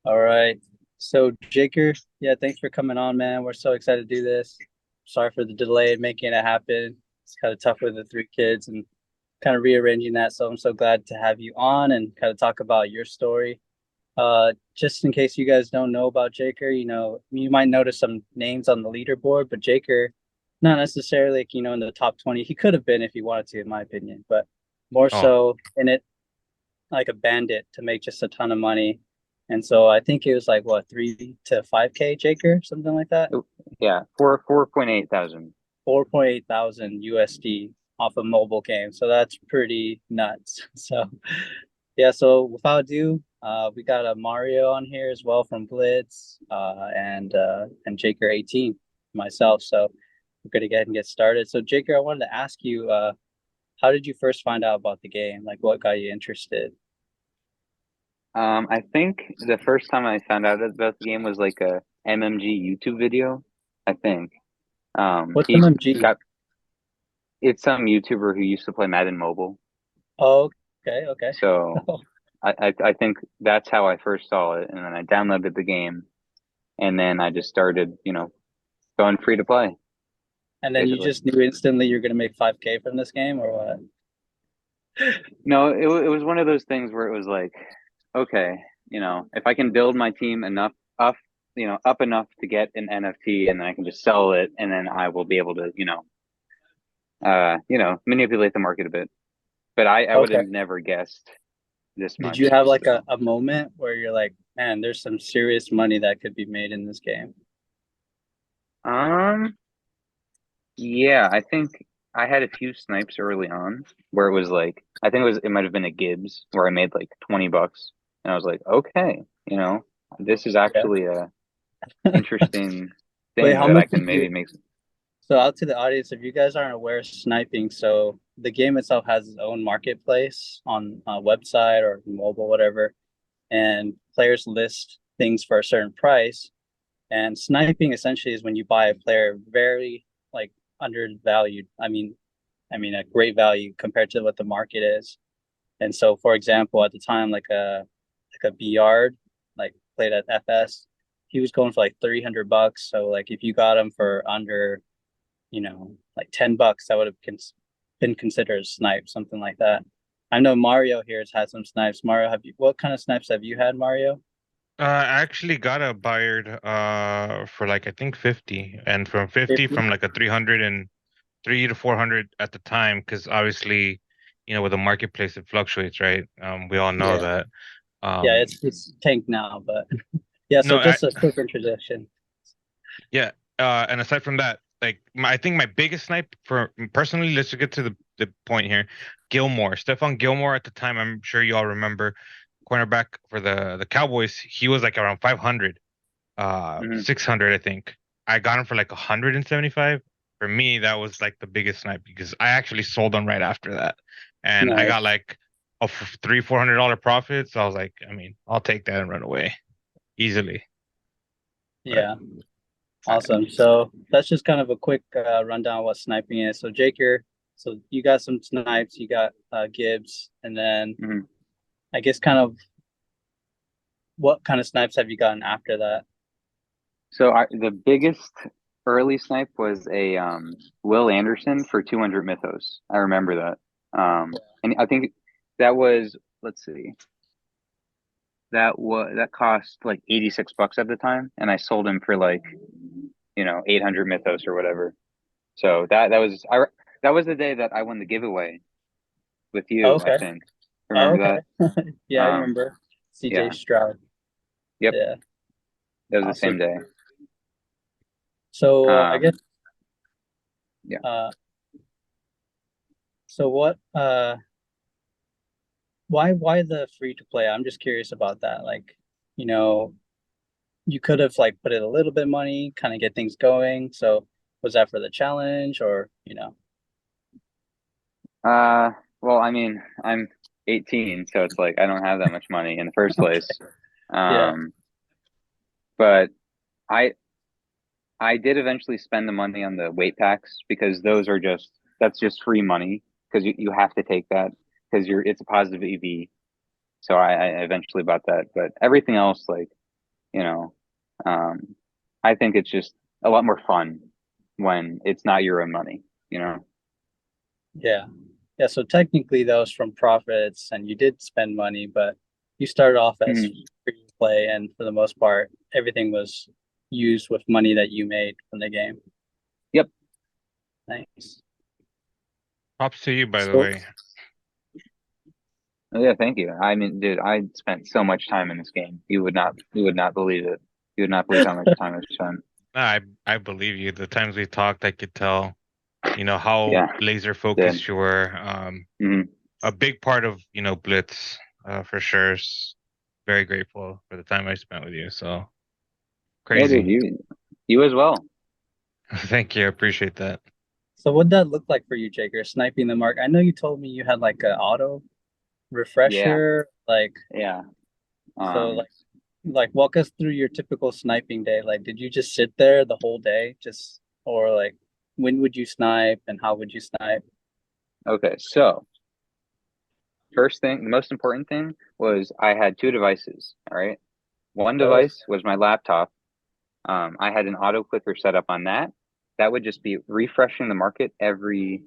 All right. So, Jaker, yeah, thanks for coming on, man. We're so excited to do this. Sorry for the delay in making it happen. It's kind of tough with the three kids and kind of rearranging that. So I'm so glad to have you on and kind of talk about your story. Just in case you guys don't know about Jaker, you might notice some names on the leaderboard, but Jaker, not necessarily, like, in the top 20. He could have been if he wanted to, in my opinion, but more Oh, so in it like a bandit to make just a ton of money. And so I think it was like what 3 to 5K Jaker, something like that. oh, yeah, 4.8 thousand. 4.8 thousand USD off a mobile game. So that's pretty nuts. So yeah, so without ado, we got a Mario on here as well from Blitz, and Jaker 18, myself. So we're gonna get started. So Jaker, I wanted to ask you, how did you first find out about the game? Like what got you interested? I think the first time I found out about the game was like a MMG YouTube video. I think. What's He MMG? got it's some YouTuber who used to play Madden Mobile. Oh, okay, okay. So I think that's how I first saw it, and then I downloaded the game, and then I just started, going free to play, And then you basically. just knew instantly you're gonna make 5K from this game or what? No, it was one of those things where it was like, okay, if I can build my team enough up, up enough to get an NFT, and then I can just sell it, and then I will be able to, manipulate the market a bit. But I would Okay. have never guessed this Did you much. have like a moment where you're like, man, there's some serious money that could be made in this game? Um, yeah, I think I had a few snipes early on where it was like, I think it might have been a Gibbs where I made like $20, and I was like, okay, this is Yeah. actually a interesting Wait, thing how that I much did can maybe you? make. So out to the audience, if you guys aren't aware of sniping, so the game itself has its own marketplace on a website or mobile, whatever, and players list things for a certain price. And sniping essentially is when you buy a player very like undervalued. I mean a great value compared to what the market is. And so, for example, at the time, like a Bard, like played at FS, he was going for like 300 bucks. So like if you got him for under, like $10, that would have been considered a snipe, something like that. I know Mario here has had some snipes. Mario, have you? What kind of snipes have you had, Mario? I actually got a Bayard for like I think 50, and from 50 50? from like a 300 and 3 to 400 at the time, because obviously, with the marketplace it fluctuates, right? We all know Yeah, that. yeah, Um, it's tanked now, but yeah. So no, just a quick introduction. yeah. And aside from that, like I think my biggest snipe for personally, let's just get to the point here. Gilmore, Stephon Gilmore at the time, I'm sure you all remember, cornerback for the Cowboys. He was like around 500, Mhm. 600, I think. I got him for like 175. For me, that was like the biggest snipe because I actually sold them right after that, and I got Nice. like a $300-400 profit. So I was like, I mean, I'll take that and run away easily. But Yeah. I, Awesome. So that's just kind of a quick rundown of what sniping is. So Jake, so you got some snipes, you got Gibbs, and then mhm. I guess kind of what kind of snipes have you gotten after that? So the biggest early snipe was a Will Anderson for 200 mythos. I remember that. And I think that was, let's see, that cost like $86 at the time, and I sold him for like 800 mythos or whatever. So that was the day that I won the giveaway with Oh, you, I okay. think. Oh, Remember okay. that? Yeah, I remember. CJ Yeah. Stroud. Yep. Yeah. That was the Awesome. same day. So I guess Um, yeah. uh so what why the free to play? I'm just curious about that. Like, you know, you could have like put in a little bit of money, kind of get things going. So was that for the challenge or? Uh, well, I mean, I'm 18, so it's like I don't have that much money in the first place. Yeah. Um, but I I did eventually spend the money on the weight packs because that's just free money because you have to take that because it's a positive EV. So I eventually bought that, but everything else, like you know. Um, I think it's just a lot more fun when it's not your own money, you know. Yeah. Yeah. So technically that was from profits and you did spend money, but you started off as Mhm. free to play and for the most part everything was used with money that you made from the game. Yep. Nice. Props to you, by the So way. Oh, yeah, thank you. I mean, dude, I spent so much time in this game. You would not believe it. You would not believe how much time I spent. I believe you. The times we talked, I could tell, how Yeah, laser did. focused you were. Hmm. A big part of, Blitz, for sure. Very grateful for the time I spent with you. So Yeah, dude, crazy. you as well. Thank you. I appreciate that. so what'd that look like for you, Jaker, sniping the mark? I know you told me you had like an auto Yeah, refresher, like yeah. so Um, like walk us through your typical sniping day. Like did you just sit there the whole day just or like when would you snipe and how would you snipe? okay, so first thing, the most important thing was I had two devices. All right, one Oh, device was my laptop. I had an auto clicker set up on that. That would just be refreshing the market every,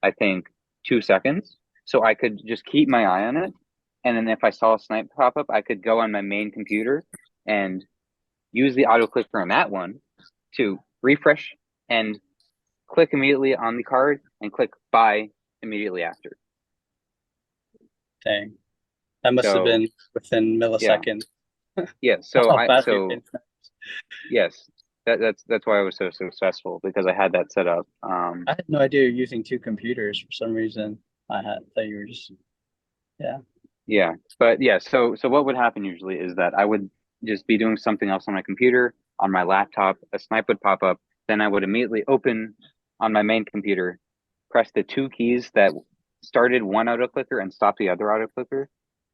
I think, 2 seconds. So I could just keep my eye on it. And then if I saw a snipe pop up, I could go on my main computer and use the auto clicker on that one to refresh and click immediately on the card and click buy immediately after. dang. That must have So been within yeah, milliseconds. yeah. That's how fast you're getting. Yes, that's why I was so successful because I had that set up. I had no idea you're using two computers for some reason. I had thought you were just yeah. Yeah, but yeah, so what would happen usually is that I would just be doing something else on my computer, on my laptop, a snipe would pop up, then I would immediately open on my main computer, press the two keys that started one auto clicker and stopped the other auto clicker,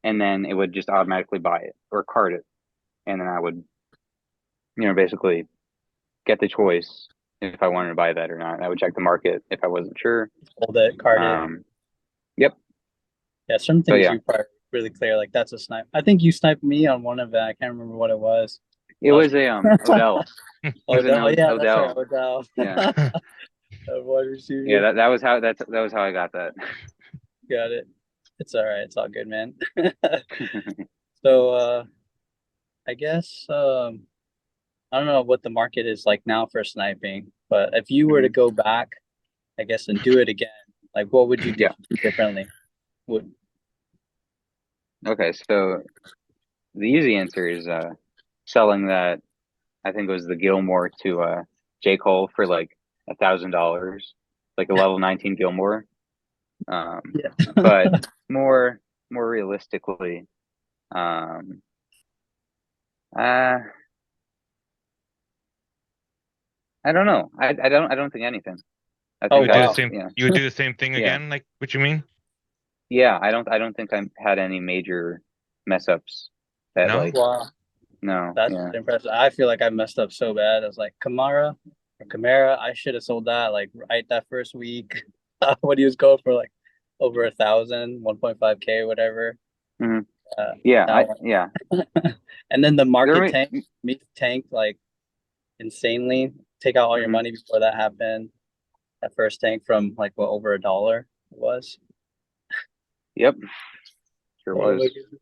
and then it would just automatically buy it or card it, and then I would, basically get the choice if I wanted to buy that or not. I would check the market if I wasn't sure. Hold it, card it. Um, yep. Yeah, some So things yeah, you probably really clear, like that's a snipe. I think you sniped me on one of them. I can't remember what it was. it I was was a Odell. It was an Odell, yeah, that's right, Odell. Odell. Yeah. Wide Yeah, receiver. that was how I got that. Got it. It's all right. It's all good, man. So I guess I don't know what the market is like now for sniping, but if you were to Mhm. go back, I guess, and do it again, like what would you do Yeah. differently? Would Okay, so the easy answer is selling that. I think it was the Gilmore to J. Cole for like $1,000, like a level 19 Gilmore. Um, yeah. but more more realistically, um, uh, I don't know. I don't think anything. I Oh You think would do the wow. same. yeah, You would do the same thing yeah, again, like what you mean? yeah. I don't think I had any major mess ups that No? like Wow. no, That's yeah. impressive. I feel like I messed up so bad. I was like Kamara, I should have sold that like right that first week when he was going for like over 1,000, 1.5K, whatever. Hmm. Uh, that Yeah. one. And then the There market may, tank, me tanked like insanely. Take out all your mhm. money before that happened. That first tank from like what over $1 it was. Yep, sure Oh my was. goodness.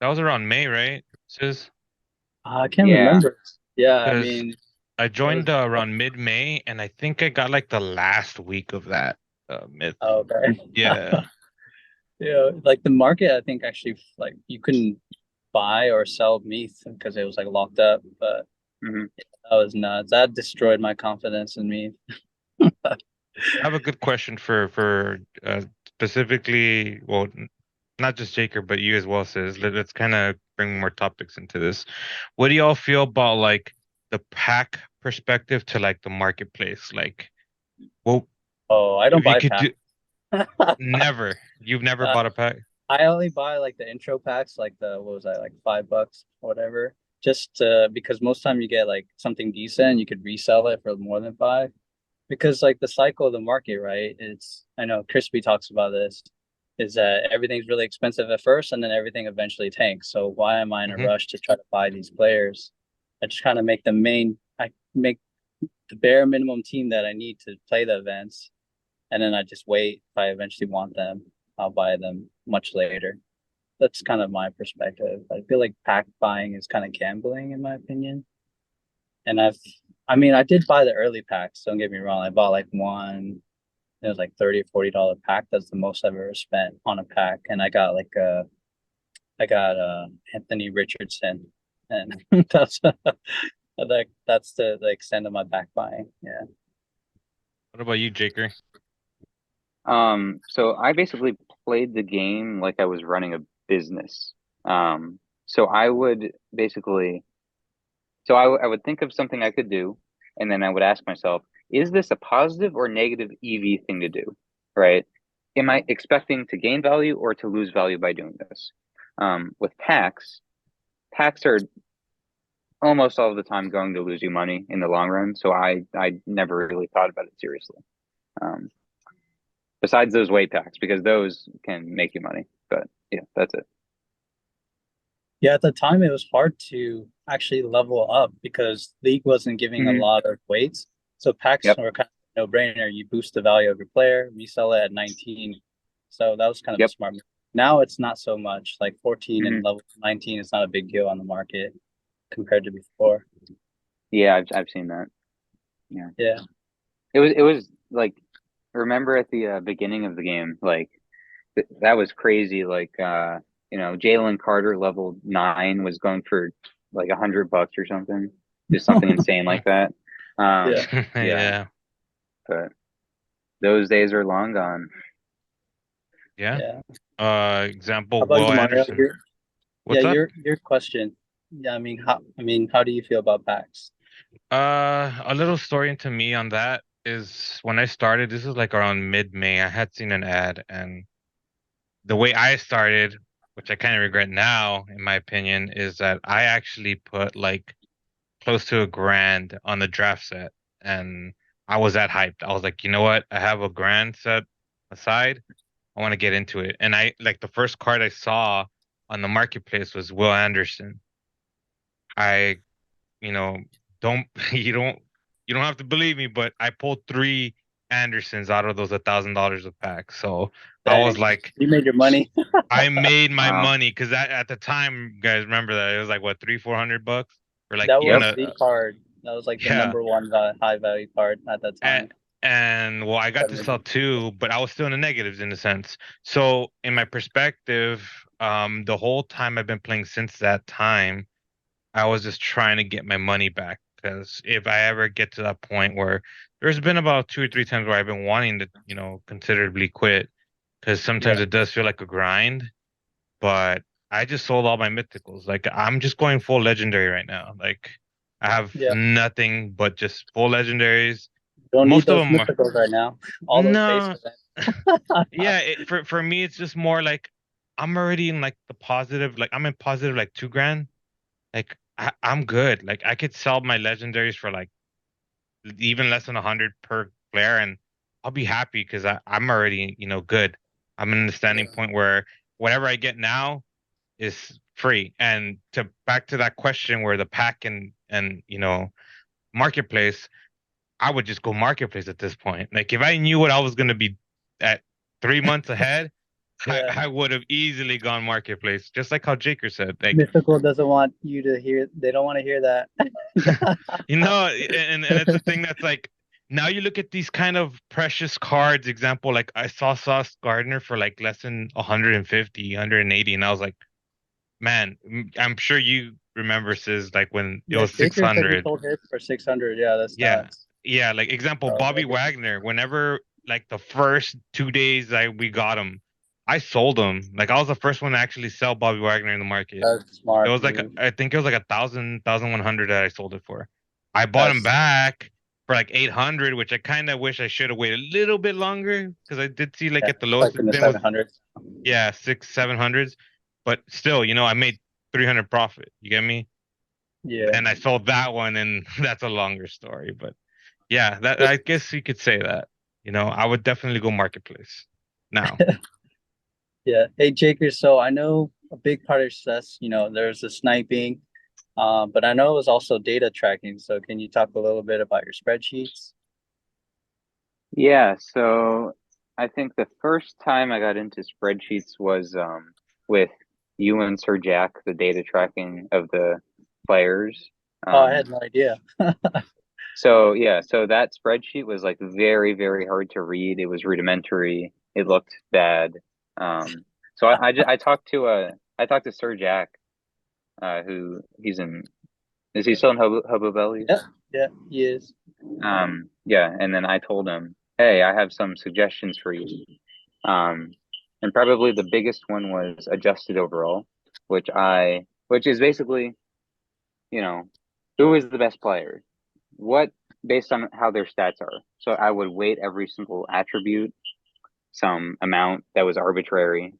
That was around May, right? Sis? I can't Yeah. remember. Yeah, I Because mean I it was joined around mid-May, and I think I got like the last week of that mid. oh, okay. Yeah. Yeah, like the market, I think actually like you couldn't buy or sell meat because it was like locked up. But Hmm. that was nuts. That destroyed my confidence in me. I have a good question for specifically, well, not just Jaker, but you as well, sis. Let's kind of bring more topics into this. What do y'all feel about like the pack perspective to like the marketplace? Like, well, Oh, I don't if you buy could packs. do you've never Uh, bought a pack? I only buy like the intro packs, like the what was that, like $5 or whatever. Just because most time you get like something decent, you could resell it for more than five. Because like the cycle of the market, right? It's I know Crispy talks about this. is that everything's really expensive at first and then everything eventually tanks. So why am I in a Hmm. rush to try to buy these players? I just kind of make I make the bare minimum team that I need to play the events, and then I just wait. If I eventually want them, I'll buy them much later. That's kind of my perspective. I feel like pack buying is kind of gambling in my opinion. And I mean, I did buy the early packs. Don't get me wrong. I bought like one. It was like $30 or $40 pack. That's the most I've ever spent on a pack. And I got Anthony Richardson, and that's that's the extent of my back buying. Yeah. What about you, Jaker? So I basically played the game like I was running a business. So I would basically, I would think of something I could do, and then I would ask myself, is this a positive or negative EV thing to do? Right? Am I expecting to gain value or to lose value by doing this? With packs are almost all the time going to lose you money in the long run. So I never really thought about it seriously. Um, besides those weight packs, because those can make you money. But yeah, that's it. Yeah, at the time it was hard to actually level up because League wasn't giving a Hmm. lot of weights. So packs Yep. were kind of no brainer. You boost the value of your player, resell it at 19. So that was kind of a Yep. smart move. Now it's not so much. Like 14 and Hmm. level 19 is not a big deal on the market compared to before. Yeah, I've seen that. Yeah, Yeah. it was like, remember at the beginning of the game, like that was crazy. Like Jalen Carter level 9 was going for like $100 or something, just something insane like that. Yeah. Yeah, Yeah. but those days are long gone. Yeah. Yeah. How Example, about Will you, Mario? Anderson. Yeah, What's up? your question. Yeah, I mean, how do you feel about packs? A little story into me on that is when I started, this is like around mid-May, I had seen an ad, and the way I started, which I kind of regret now, in my opinion, is that I actually put like close to $1,000 on the draft set, and I was that hyped. I was like, you know what? I have $1,000 set aside. I want to get into it. And I like the first card I saw on the marketplace was Will Anderson. I, you know, don't you don't you don't have to believe me, but I pulled three Andersons out of those $1,000 a pack. So I was Dang, like, you made your money. I made my Wow. money because at the time, guys, remember that it was like what, 300-400 bucks for like That even Yep. was a the card. That was like the yeah. number one high value card at that And, time. and well, I got to sell two, but I was still in the negatives in a sense. So in my perspective, the whole time I've been playing since that time, I was just trying to get my money back. Because if I ever get to that point where there's been about 2 or 3 times where I've been wanting to, considerably quit, because Yeah, sometimes it does feel like a grind. But I just sold all my mythicals. Like I'm just going full legendary right now. Like I have yeah. nothing but just full legendaries. Don't need Most of those them are mythicals right now. All those base no. events. Yeah, for me it's just more like I'm already in like the positive, like I'm in positive like 2 grand. Like I'm good. Like I could sell my legendaries for like even less than 100 per player, and I'll be happy because I'm already, good. I'm in the standing Yeah, point where whatever I get now is free. And to back to that question where the pack and marketplace, I would just go marketplace at this point. Like if I knew what I was gonna be at 3 months ahead, I, yeah. I would have easily gone marketplace, just like how Jaker said. Like, Mythical doesn't want you to hear. They don't want to hear that. and it's a thing that's like now you look at these kind of precious cards. Example, like I saw Sauce Gardner for like less than 150, 180, and I was like, man, I'm sure you remember says like when it Yeah, was Shaker said he 600. sold his for 600. Yeah, that's Yeah. nuts. Yeah, like example, So, Bobby Wagner, whenever like the first 2 days we got him, I sold him. Like I was the first one to actually sell Bobby Wagner in the market. that's a It smart was like move. I think it was like 1,100 that I sold it for. I bought him That's back for like 800, which I kind of wish I should have waited a little bit longer because I did see like yeah, at the it's lowest like in it's the been was 700s. yeah, 600-700s, but still, I made 300 profit. You get me? Yeah. And I sold that one, and that's a longer story. But yeah, that I guess you could say that. I would definitely go marketplace now. Yeah. Hey, Jaker, so I know a big part of success, there's the sniping, but I know it was also data tracking. So can you talk a little bit about your spreadsheets? Yeah, so I think the first time I got into spreadsheets was with you and Sir Jack, the data tracking of the players. Oh, I Um, had no idea. so yeah, so that spreadsheet was like very, very hard to read. It was rudimentary. It looked bad. So I talked to Sir Jack, who he's in. Is he still in Hobo Bellies? Yeah, yeah, he is. Yeah, and then I told him, hey, I have some suggestions for you. Um, and probably the biggest one was adjusted overall, which is basically, you know, who is the best player? What based on how their stats are. So I would weight every single attribute, some amount that was arbitrary.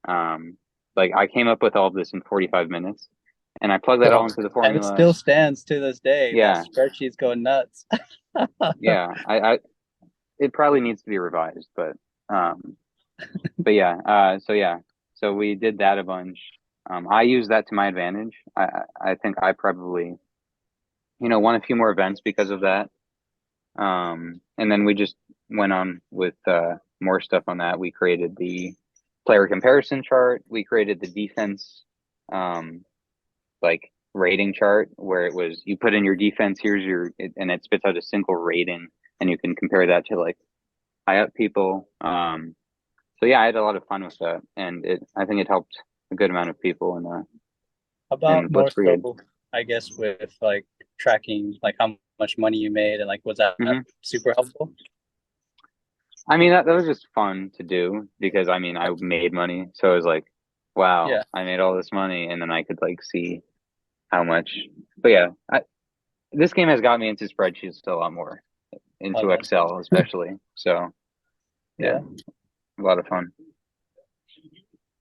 Um, like I came up with all of this in 45 minutes, and I plugged that all Bro, into the and it formula. still stands to this day. That Yeah, spreadsheet's going nuts. yeah. I it probably needs to be revised, um, but yeah. So we did that a bunch. I used that to my advantage. I think I probably won a few more events because of that. And then we just went on with more stuff on that. We created the player comparison chart. We created the defense um, like rating chart where it was you put in your defense, and it spits out a single rating, and you can compare that to like high up people. So yeah, I had a lot of fun with that, and I think it helped a good amount of people About in more Blitzkrieg. so, I guess, with like tracking like how much money you made and like was that Hmm. super helpful? I mean, that was just fun to do because I mean, I made money, so it was like, wow, Yeah, I made all this money, and then I could like see how much. But yeah, this game has got me into spreadsheets a lot more, oh, into that's Excel especially. So yeah, yeah. a lot of fun.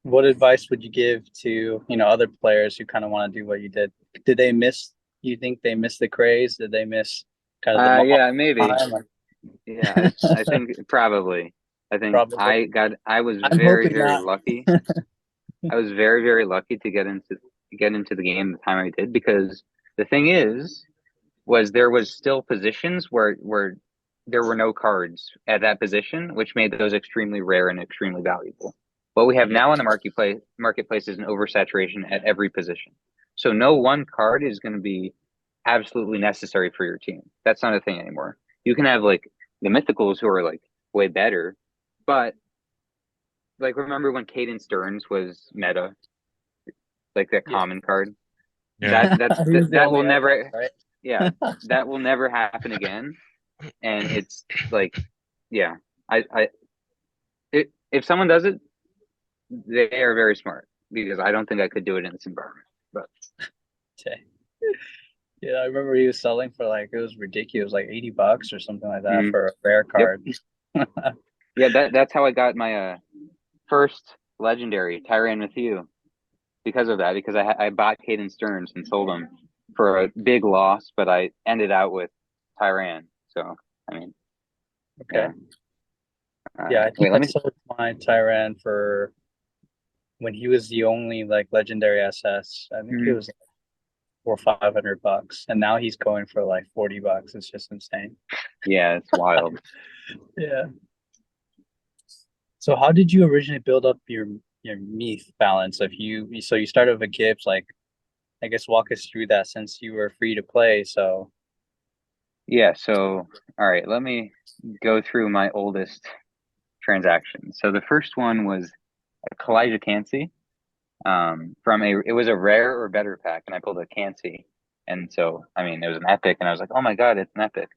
What advice would you give to, other players who kind of want to do what you did? Did they miss, you think they missed the craze? Did they miss kind of the moment Yeah, maybe. time? Yeah, I think probably. I think Probably. I was I'm very, hoping very not. lucky. I was very, very lucky to get into the game the time I did because the thing is, was there was still positions where there were no cards at that position, which made those extremely rare and extremely valuable. What we have now in the marketplace is an oversaturation at every position. So no one card is going to be absolutely necessary for your team. That's not a thing anymore. You can have like the mythicals who are like way better, but like remember when Caden Stearns was meta, like that Yeah. common card? Yeah. He was the That only will FX, never right? yeah, that will never happen again. And it's like yeah, I if someone does it, they are very smart because I don't think I could do it in this environment. But Okay. Yeah, I remember he was selling for like it was ridiculous, like $80 or something like that mhm. for a rare Yep, card. yeah, that's how I got my first legendary Tyran with you because of that because I bought Caden Stearns and sold him for a big loss, but I ended out with Tyran. So I mean, Okay. yeah. Yeah, I think Wait, I let me. sold my Tyran for when he was the only like legendary SS. I think it Mhm. was for $500, and now he's going for like $40. It's just insane. Yeah, it's wild. Yeah. So how did you originally build up your Meath balance? If you started with a Gibbs, like I guess walk us through that since you were free to play. So Yeah, so all right, let me go through my oldest transactions. So the first one was a Kalijah Cansey. It was a rare or better pack, and I pulled a Cansey. And so I mean it was an epic, and I was like, oh my god, it's an epic.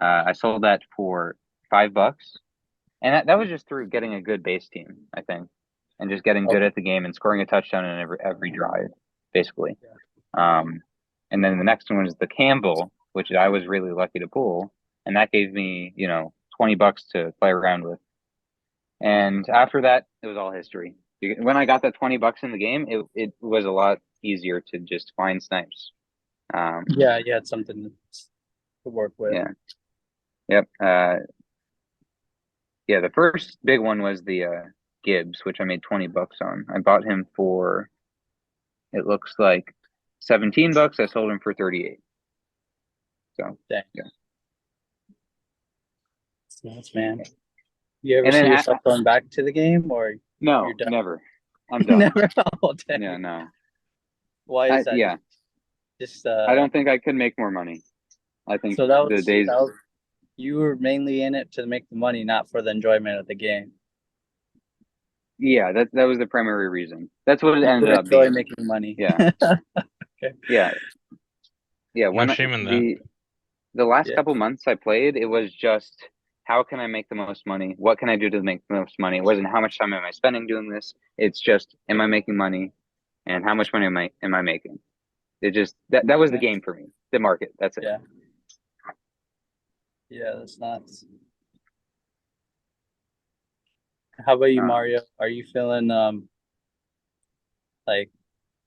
I sold that for $5. And that was just through getting a good base team, I think. And just getting good okay. at the game and scoring a touchdown in every drive, basically. Yeah. Um, and then the next one was the Campbell, which I was really lucky to pull, and that gave me, $20 to play around with. And after that, it was all history. When I got that $20 in the game, it was a lot easier to just find snipes. Yeah, you had something to work with. Yeah, yep. Yeah, the first big one was the Gibbs, which I made $20 on. I bought him for, it looks like $17. I sold him for 38. So Dang. yeah. Nice, man. You ever And then see yourself going back to the game, or no, you're done? never. I'm done. Never. Oh, dang. Yeah, no. Why is that? Yeah. Just I don't think I could make more money. I think so the days. you were mainly in it to make the money, not for the enjoyment of the game. Yeah, that was the primary reason. That's what it You ended would up enjoy being. making money. Yeah. Okay. Yeah. Yeah. No shame in that. The last Yeah. couple months I played, it was just how can I make the most money? What can I do to make the most money? It wasn't how much time am I spending doing this. It's just am I making money, and how much money am I making? It just that was the game for me. The market. That's it. Yeah. Yeah, that's nuts. How about you, Mario? Are you feeling like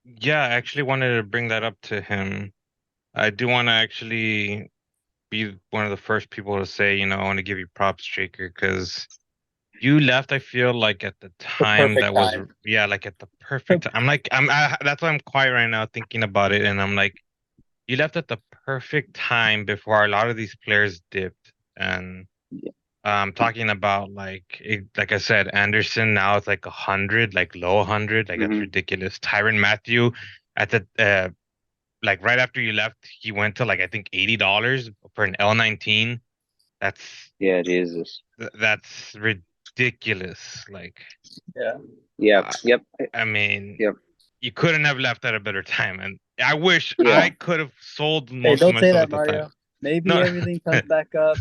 Yeah, I actually wanted to bring that up to him. I do want to actually be one of the first people to say, I want to give you props, Shaker, because you left, I feel like at the the time perfect that was, time? yeah, like at the perfect time. That's why I'm quiet right now thinking about it. And I'm like, you left at the perfect time before a lot of these players dipped. And talking about like I said, Anderson now it's like 100, like low 100, like that's Mm-hmm. ridiculous. Tyrann Matthew at the like right after you left, he went to like I think $80 for an L19. That's Yeah, Jesus. that's ridiculous. Like, Yeah. Yep. I, Yep. I mean, Yep. you couldn't have left at a better time, and I wish Yeah. I could have sold Hey, most of don't my say stuff that, at the time. Mario. Maybe No, everything comes back up.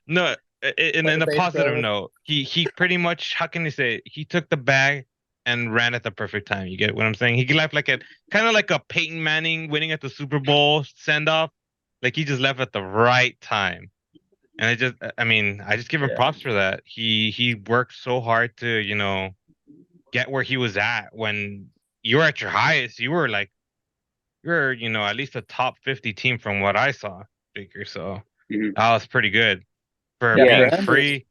no. In a Coinbase positive goes. note, he pretty much, how can you say, he took the bag and ran at the perfect time. You get what I'm saying? He left like a kind of like a Peyton Manning winning at the Super Bowl send off. Like he just left at the right time. And I mean, I just give him Yeah. props for that. He worked so hard to, get where he was at when you were at your highest. You were like, you're, at least a top 50 team from what I saw, Baker. So Mm-hmm. that was pretty good for Yeah, Yeah. for being him, free.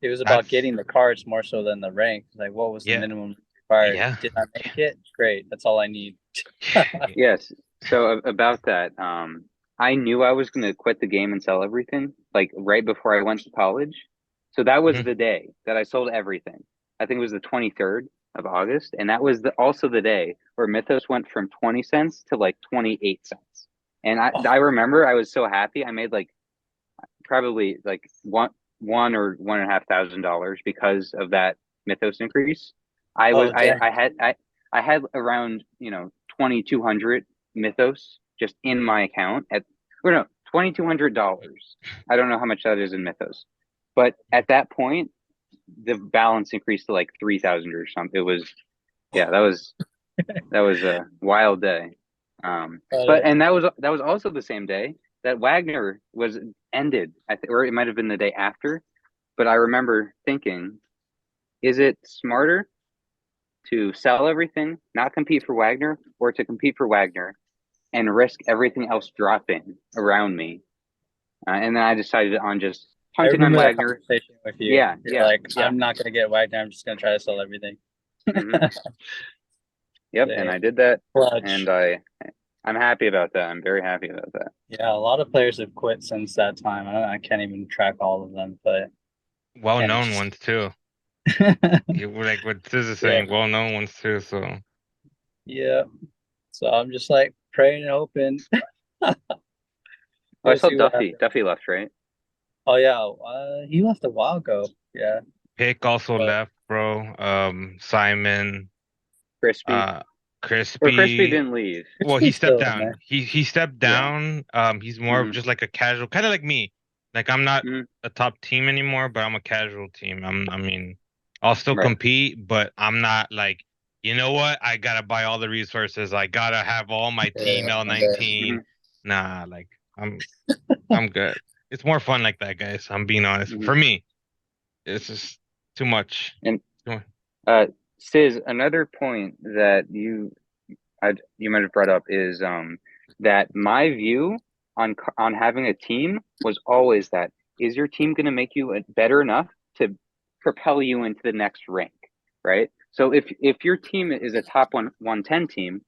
it was about That's getting the cards more so than the rank. Like, what was the yeah, minimum required? yeah, Did I make it? Great. That's all I need. Yes. So about that, I knew I was going to quit the game and sell everything, like right before I went to college. So that was Mhm. the day that I sold everything. I think it was the 23rd of August, and that was also the day where Mythos went from 20 cents to like 28 cents. And I remember I was so happy. I made like probably like one or $1,500 because of that Mythos increase. I was Oh, dang. I had around 2,200 Mythos just in my account or no, $2,200. I don't know how much that is in Mythos, but at that point the balance increased to like 3,000 or something. It was that was a wild day. But and that was also the same day that Wagner was ended. Or it might have been the day after. But I remember thinking, is it smarter to sell everything, not compete for Wagner, or to compete for Wagner and risk everything else dropping around me? And then I decided on just I punting on remember that Wagner. conversation with you. Yeah, You're yeah, like, yeah. I'm not gonna get Wagner. I'm just gonna try to sell everything. Hmm. Yep, and Dang. I did that, Clutch. and I'm happy about that. I'm very happy about that. Yeah, a lot of players have quit since that time. I can't even track all of them, but yeah, Well-known just ones too. You were like what Sis is yeah, saying, well-known ones too. So yeah. So I'm just like praying and hoping. Oh, I We'll saw see what Duffy. happens. Duffy left, right? Oh yeah, he left a while ago. Yeah, Pick also but left, bro. Simon, Crispy. uh, Or Crispy Crispy. didn't leave. Well, he Crispy's stepped still in down. there. He stepped Yeah. down. He's more of Hmm. just like a casual, kind of like me. Like I'm not Hmm. a top team anymore, but I'm a casual team. I mean, I'll still Right. compete, but I'm not like, you know what? I gotta buy all the resources. I gotta have all my team Yeah, yeah. L19. Hmm. Nah, like I'm good. It's more fun like that, guys. I'm being honest. Hmm. For me, it's just too much. And Too much. uh, Sis, another point that you might have brought up is that my view on having a team was always that is your team going to make you better enough to propel you into the next rank, right? So if your team is a top 110 team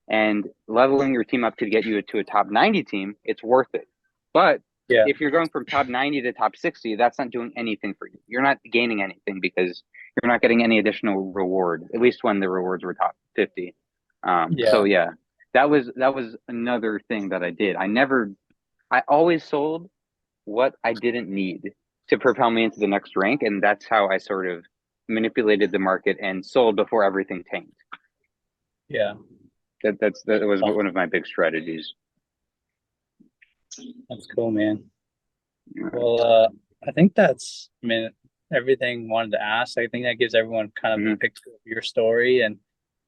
and leveling your team up to get you to a top 90 team, it's worth it. But Yeah. if you're going from top 90 to top 60, that's not doing anything for you. You're not gaining anything because you're not getting any additional reward, at least when the rewards were top 50. So yeah, that was another thing that I did. I always sold what I didn't need to propel me into the next rank, and that's how I sort of manipulated the market and sold before everything tanked. Yeah. That was one of my big strategies. That's cool, man. Well, I think that's, I mean, everything I wanted to ask. I think that gives everyone kind of a picture of your story, and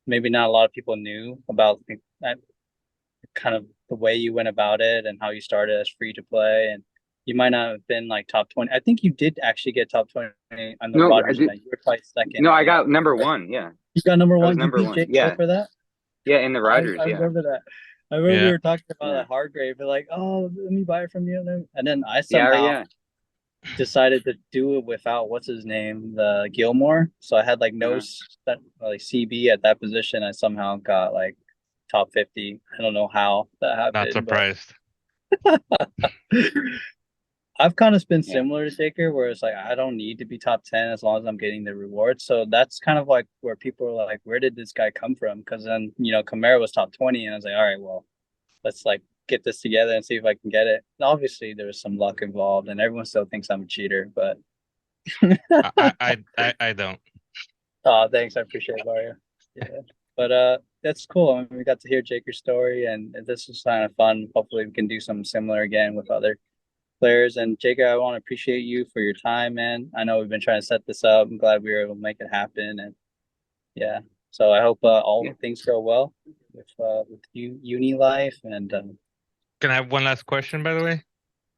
maybe not a lot of people knew about that, kind of the way you went about it and how you started as free to play. And you might not have been like top 20. I think you did actually get top 20 on the Rogers event. You were probably second. No, I got number one. Yeah. You got number one? Number you beat Jake Paul for that? Yeah, in the Rogers. I remember that. I remember we were talking about it Hargrave. They're like, oh, let me buy it from you. And then I somehow decided to do it without what's his name, the Gilmore. So I had like no like CB at that position. I somehow got like top 50. I don't know how that happened. Not surprised. I've kind of been similar to Taker, where it's like I don't need to be top 10 as long as I'm getting the reward. So that's kind of like where people are like, where did this guy come from? Because then, Kamara was top 20, and I was like, all right, well, let's like get this together and see if I can get it. And obviously, there was some luck involved, and everyone still thinks I'm a cheater, but I don't. Oh, thanks. I appreciate it, Mario. Yeah. But that's cool. I mean, we got to hear Jaker's story, and this was kind of fun. Hopefully we can do something similar again with other players. And Jacob, I want to appreciate you for your time, man. I know we've been trying to set this up. I'm glad we were able to make it happen. And yeah, so I hope all things go well with uni life. And can I have one last question, by the way?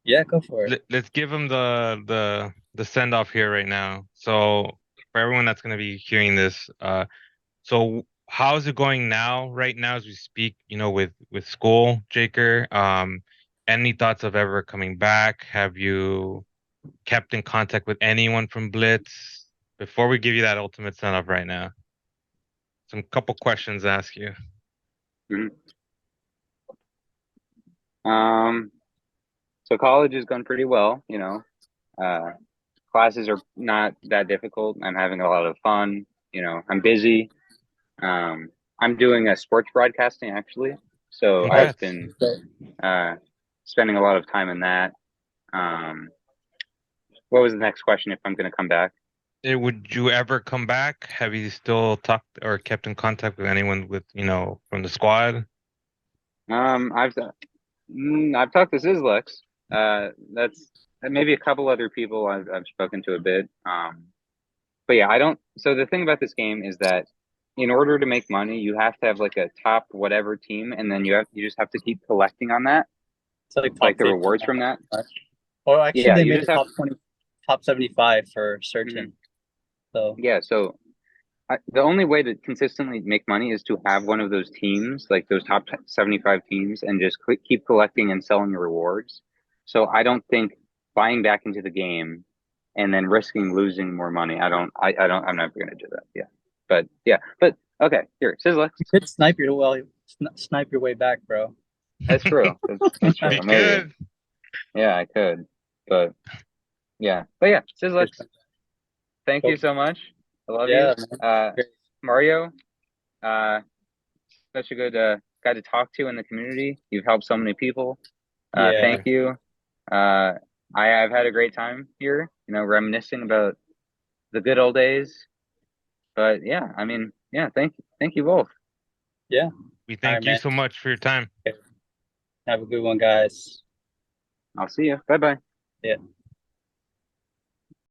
Yeah, go for it. Let's give him the send off here right now. So for everyone that's going to be hearing this, so how's it going now? Right now, as we speak, with school, Jaker. Any thoughts of ever coming back? Have you kept in contact with anyone from Blitz? Before we give you that ultimate send off right now, some couple questions to ask you. So college has gone pretty well. Classes are not that difficult. I'm having a lot of fun. I'm busy. I'm doing a sports broadcasting actually. So I've been spending a lot of time in that. What was the next question? If I'm going to come back? Would you ever come back? Have you still talked or kept in contact with anyone from the squad? I've talked to Sizzlex. That's maybe a couple other people I've spoken to a bit. But yeah, I don't. So the thing about this game is that in order to make money, you have to have like a top whatever team, and then you just have to keep collecting on that. So like the rewards from that. Or actually, they made the top 20, top 75 for certain. So yeah, so the only way to consistently make money is to have one of those teams, like those top 75 teams, and just keep collecting and selling your rewards. So I don't think buying back into the game and then risking losing more money. I'm never going to do that. But okay, here, Sizzlex. You could snipe your way back, bro. That's true. That's true. You could. Yeah, I could. But yeah, Sizzlex. Thank you so much. I love you. Mario, such a good guy to talk to in the community. You've helped so many people. Thank you. I've had a great time here, reminiscing about the good old days. But yeah, I mean, thank you both. Yeah. We thank you so much for your time. Have a good one, guys. I'll see you. Bye-bye. Yeah.